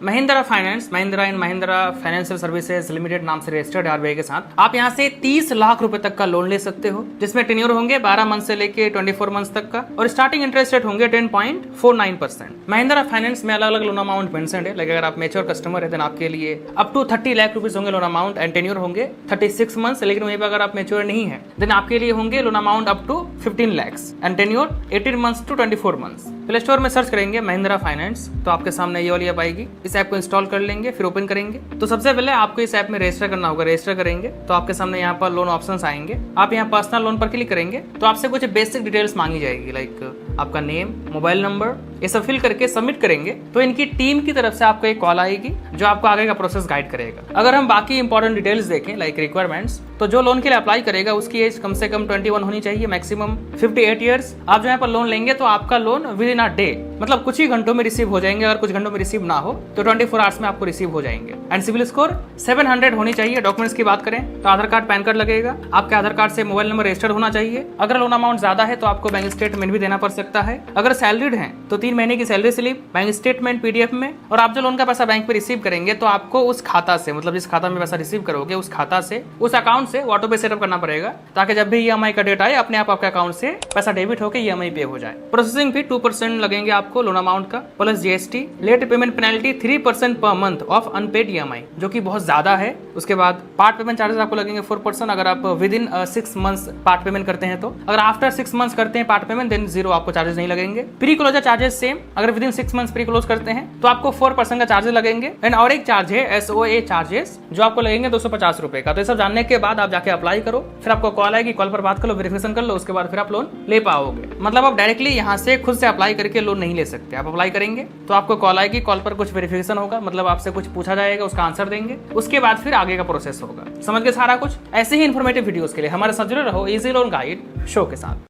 Mahindra finance, Mahindra and Mahindra financial services limited नाम से registered RBI के साथ आप यहाँ से 30 लाख रुपए तक का लोन ले सकते हो, जिसमें टेन्योर होंगे 12 मंथ से लेके 24 मंथ तक का, और स्टार्टिंग इंटरेस्ट रेट होंगे 10.49%। महिंद्रा फाइनेंस में अलग अलग लोन अमाउंट मेंशन्ड है, लेकिन अगर आप मेच्योर कस्टमर है तो आपके लिए अप टू 30 लाख रुपीज होंगे लोन अमाउंट एंड टेन्योर होंगे 36 मंथ्स। लेकिन वहीं पर अगर आप मेच्योर नहीं है देन आपके लिए होंगे loan amount up to 15 lakhs and tenure 18 months to 24 months. Play store में सर्च करेंगे महिंद्रा फाइनेंस तो आपके सामने ये वाली ऐप आएगी। इस ऐप को इंस्टॉल कर लेंगे, फिर ओपन करेंगे तो सबसे पहले आपको इस ऐप में रजिस्टर करना होगा। रजिस्टर करेंगे तो आपके सामने यहाँ पर लोन ऑप्शंस आएंगे। आप यहाँ पर्सनल लोन पर क्लिक करेंगे तो आपसे कुछ बेसिक डिटेल्स मांगी जाएगी, लाइक आपका नेम, मोबाइल नंबर, ये सब फिल करके सबमिट करेंगे तो इनकी टीम की तरफ से आपको एक कॉल आएगी जो आपको आगे का प्रोसेस गाइड करेगा। अगर हम बाकी इंपॉर्टेंट डिटेल्स देखें लाइक रिक्वायरमेंट्स, तो जो लोन के लिए अप्लाई करेगा उसकी एज कम से कम 21 होनी चाहिए, मैक्सिमम 58 ईयर्स। आप जो यहाँ पर लोन लेंगे तो आपका loan with in a day, मतलब कुछ ही घंटों में रिसीव हो जाएंगे। अगर कुछ घंटों में रिसीव ना हो तो 24 आवर्स में आपको रिसीव हो जाएंगे। एंड सिविल स्कोर 700 होनी चाहिए। डॉक्यूमेंट्स की बात करें तो आधार कार्ड, पैन कार्ड लगेगा। आपके आधार कार्ड से मोबाइल नंबर रजिस्टर्ड होना चाहिए। अगर लोन अमाउंट ज्यादा है तो आपको बैंक स्टेटमेंट भी देना पड़ सकता है। अगर सैलरीड हैं तो 3 महीने की salary slip, bank statement PDF में। और आप जो लोन का पैसा बैंक पे रिसीव करेंगे तो आपको उस खाता से, मतलब जिस खाता में पैसा रिसीव करोगे उस खाता से, उस अकाउंट से ऑटो पे सेटअप करना पड़ेगा, ताकि जब भी ईएमआई का डेट आए अपने आप आपके अकाउंट से पैसा डेबिट होकर ईएमआई पे हो जाए। प्रोसेसिंग फी 2% लगेंगे आपको लोन अमाउंट का, plus GST. Late payment penalty 3% per month of unpaired EMI, जो कि बहुत ज्यादा है। उसके बाद पार्ट पेमेंट चार्जेस आपको लगेंगे 4% अगर आप with in 6 months part payment करते हैं तो। अगर आफ्टर 6 मंथ्स करते हैं पार्ट पेमेंट देन 0 आपको चार्जेस नहीं लगेंगे। प्री क्लोजर चार्जेस सेम, अगर with in 6 months pre close करते हैं तो आपको 4% का चार्जेस लगेंगे। एंड और एक चार्ज है एसओए चार्जेस, जो आपको लगेंगे 250 रुपए का। तो ये सब जानने के बाद आप जाके अप्लाई करो, फिर आपको कॉल आएगी, कॉल पर बात कर लो, वेरिफिकेशन कर लो, उसके बाद फिर आप लोन ले पाओगे। मतलब आप डायरेक्टली यहाँ से खुद से अप्लाई करके लोन नहीं ले सकते। आप अप्लाई करेंगे तो आपको कॉल आएगी, कॉल पर कुछ वेरिफिकेशन होगा, मतलब आपसे कुछ पूछा जाएगा, उसका आंसर देंगे, उसके बाद फिर आगे का प्रोसेस होगा। समझ गए सारा कुछ? ऐसे ही इन्फॉर्मेटिव वीडियोस के लिए हमारे साथ जुड़े रहो इजी लोन गाइड शो के साथ।